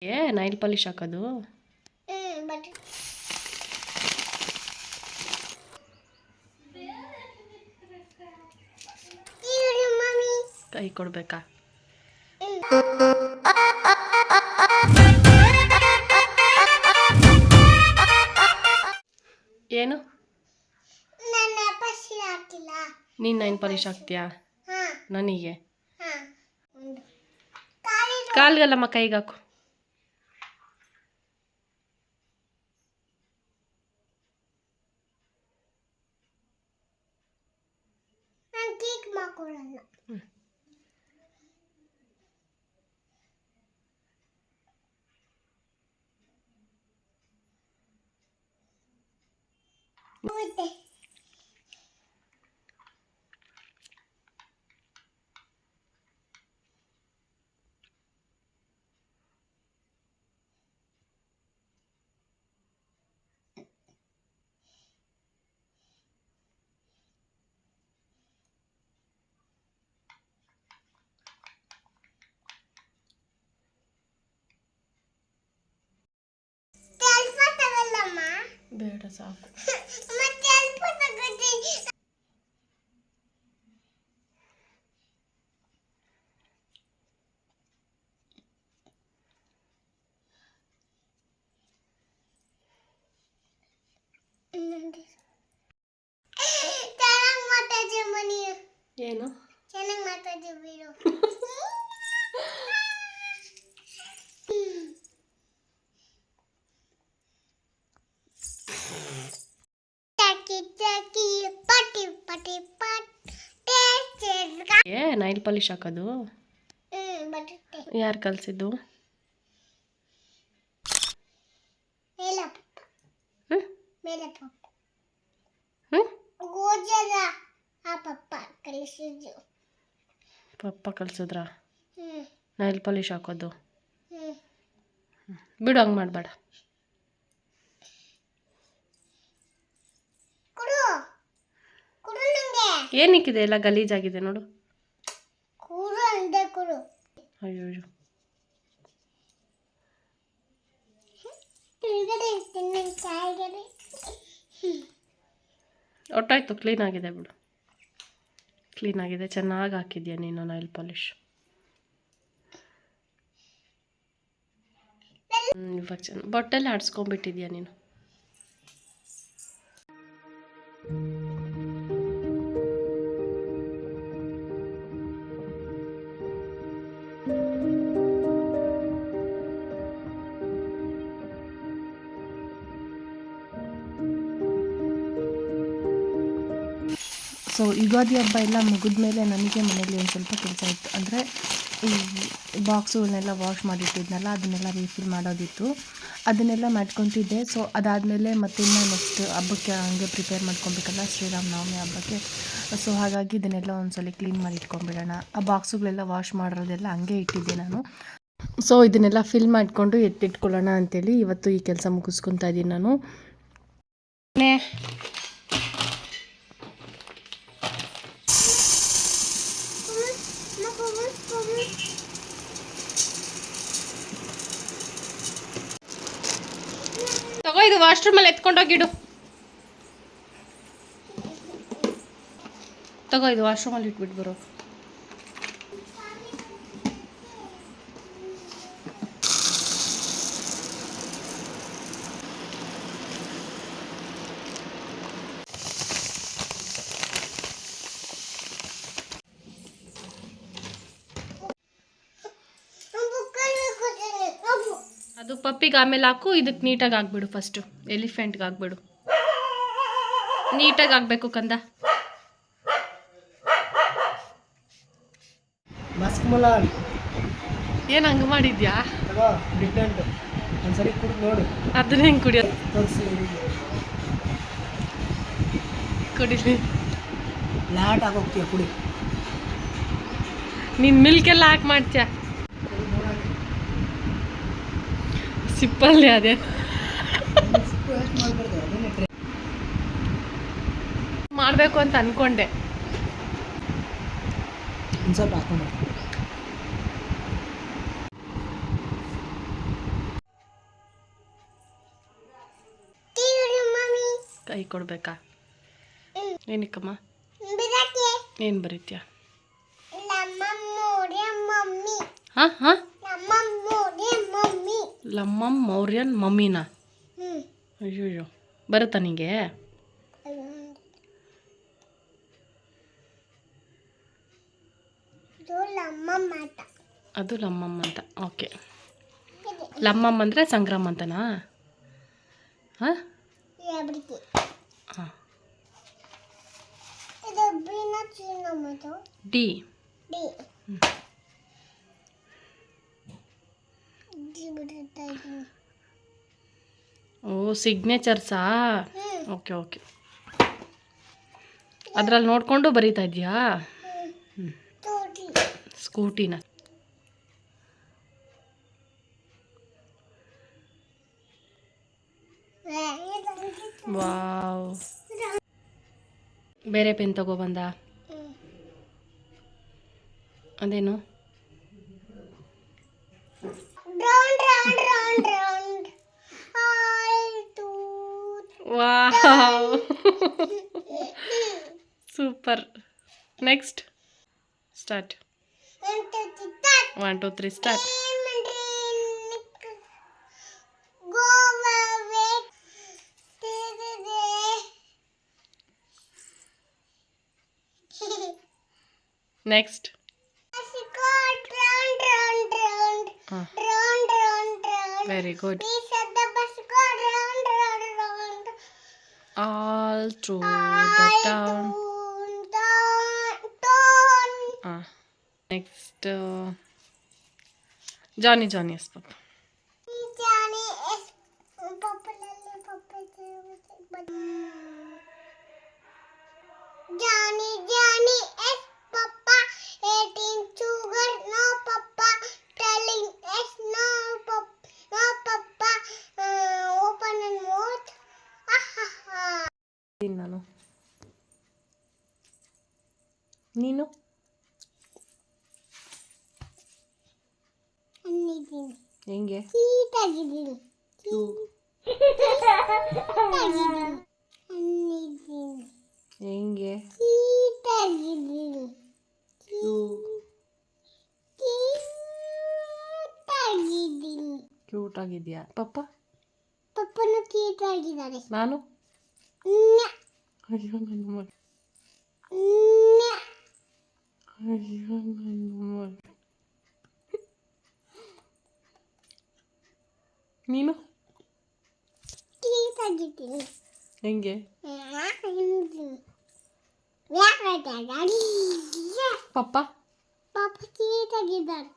Nail polish ಹಾಕೋದು ಕೈ ಕೊಡ್ಬೇಕಾ? ಏನು ನೀನು ನೈಲ್ ಪಾಲಿಶ್ ಹಾಕ್ತೀಯಾ ನನಗೆ? ಕಾಲ್ಗಲ್ಲಮ್ಮ, ಕೈಗೆ ಹಾಕು. ಬೇಡ ಸಾಕು. ಏನು ಚೆನ್ನಾಗಿ ಮಾತಾಡ್ತೀವಿ. ನೈಲ್ ಪಾಲಿಶ್ ಹಾಕೋದು ಯಾರು ಕಲಿಸಿದ್ದು? ಪಪ್ಪ ಕಲಿಸಿದ್ರಾ ನೈಲ್ ಪಾಲಿಶ್ ಹಾಕೋದು? ಬಿಡು, ಹಂಗೆ ಮಾಡಬೇಡ. ಏನಕ್ಕಿದೆ ಎಲ್ಲ ಗಲೀಜಾಗಿದೆ ನೋಡು. ಅಯ್ಯೋ ಒಟ್ಟಾಯ್ತು, ಕ್ಲೀನ್ ಆಗಿದೆ ಬಿಡು. ಕ್ಲೀನ್ ಆಗಿದೆ, ಚೆನ್ನಾಗಿ ಹಾಕಿದ್ಯಾ ನೀನು ನೈಲ್ ಪಾಲಿಶ್. ಇವಾಗ ಬೊಟ್ಟೆಲ್ಲ ಆಡಿಸ್ಕೊಂಡ್ಬಿಟ್ಟಿದ್ಯಾ ನೀನು. ಸೊ ಯುಗಾದಿ ಹಬ್ಬ ಎಲ್ಲ ಮುಗಿದ ಮೇಲೆ ನನಗೆ ಮನೇಲಿ ಒಂದು ಸ್ವಲ್ಪ ಕೆಲಸ ಇತ್ತು. ಅಂದರೆ ಈ ಬಾಕ್ಸುಗಳನ್ನೆಲ್ಲ ವಾಶ್ ಮಾಡಿಟ್ಟಿದ್ನಲ್ಲ, ಅದನ್ನೆಲ್ಲ ರೀಫಿಲ್ ಮಾಡೋದಿತ್ತು. ಅದನ್ನೆಲ್ಲ ಮಾಡ್ಕೊತಿದ್ದೆ. ಸೊ ಅದಾದಮೇಲೆ ಮತ್ತಿನ್ನು ನೆಕ್ಸ್ಟ್ ಹಬ್ಬಕ್ಕೆ ಹಂಗೆ ಪ್ರಿಪೇರ್ ಮಾಡ್ಕೊಬೇಕಲ್ಲ, ಶ್ರೀರಾಮನವಮಿ ಹಬ್ಬಕ್ಕೆ. ಸೊ ಹಾಗಾಗಿ ಇದನ್ನೆಲ್ಲ ಒಂದ್ಸಲ ಕ್ಲೀನ್ ಮಾಡಿ ಇಟ್ಕೊಂಡ್ಬಿಡೋಣ. ಆ ಬಾಕ್ಸುಗಳೆಲ್ಲ ವಾಶ್ ಮಾಡಿರೋದೆಲ್ಲ ಹಂಗೆ ಇಟ್ಟಿದ್ದೆ ನಾನು. ಸೊ ಇದನ್ನೆಲ್ಲ ಫಿಲ್ ಮಾಡಿಕೊಂಡು ಎತ್ತಿಟ್ಕೊಳ್ಳೋಣ ಅಂತೇಳಿ ಇವತ್ತು ಈ ಕೆಲಸ ಮುಗಿಸ್ಕೊತಾ ಇದ್ದೀನಿ ನಾನು. ತಗೋ, ಇದು ವಾಶ್ರೂಮಲ್ಲಿ ಎತ್ಕೊಂಡೋಗಿಡು. ತಗೋ, ಇದು ವಾಶ್ರೂಮಲ್ಲಿ ಇಟ್ಬಿಟ್ಟು ಬರೋ. ಅದು ಪಪ್ಪಿಗೆ ಆಮೇಲೆ ಹಾಕು, ಇದಕ್ಕೆ ನೀಟಾಗಿ ಹಾಕ್ಬಿಡು. ಫಸ್ಟು ಎಲಿಫೆಂಟ್ಗೆ ಹಾಕ್ಬಿಡು. ನೀಟಾಗಿ ಹಾಕ್ಬೇಕು ಕಂದ. ಏನು ಹಂಗೆ ಮಾಡಿದ್ಯಾ? ಅದನ್ನ ಹೆಂಗೆ ಕುಡಿಯೋದು? ಕುಡಿಲಿ. ಲಾಟ್ ಆಗೋಗ್ತೀಯ ಕುಡಿ. ನೀನು ಮಿಲ್ಕೆಲ್ಲ ಹಾಕಿ ಮಾಡ್ತೀಯ. ಸಿಪ್ಪಲ್ಲಿ ಅದೇ ಮಾಡಬೇಕು ಅಂತ ಅಂದ್ಕೊಂಡೆ. ಕೈ ಕೊಡಬೇಕಾ? ಏನಕ್ಕಮ್ಮ? ಏನು ಬರೀತ್ಯಾ? ಹಾಂ ಹಾಂ, ಲಮ್ಮಮ್ ಮೌರ್ಯನ್ ಮಮ್ಮಿನಾ? ಅಯ್ಯೋ, ಬರುತ್ತಾ ನಿಂಗೆ? ಅದು ಲಮ್ಮಮ್ಮ ಅಂತ. ಓಕೆ, ಲಮ್ಮಮ್ಮ ಅಂದರೆ ಸಂಗ್ರಾಮ್ ಅಂತನಾ? ಹಾಂ ಹಾಂ. ಡಿ. ಓ, ಸಿಗ್ನೇಚರ್ಸಾ? ಓಕೆ ಓಕೆ, ಅದ್ರಲ್ಲಿ ನೋಡಿಕೊಂಡು ಬರೀತಾ ಇದೆಯಾ? ಸ್ಕೂಟಿನ. ವಾವ್, ಬೇರೆ ಪೆನ್ ತಗೊಬಂದ? ಅದೇನು? Wow, super. Next, start. 1 2 3 start. Next. Very good. All through the town. Next, Johnny Johnny yes papa. ನಾನು, ನೀನು ಹೆಂಗೆ? ಹೆಂಗೆ? ಕ್ಯೂಟ್ ಆಗಿದ್ಯಾ ಪಪ್ಪ? ಪಪ್ಪನು ಕ್ಯೂಟ್ ಆಗಿದ್ದಾರೆ. ನಾನು? ಅಯ್ಯೋ ನನ್ನ ಮಗ, ಅಯ್ಯೋ ನನ್ನ ಮಗ. ನೀನು ಕ್ಯೂಟ್ ಆಗಿದ್ದೀನಿ. ಹೆಂಗೆ? ಪಪ್ಪ? ಪಾಪ ಕ್ಯೂಟ್ ಆಗಿದ್ದಾರೆ.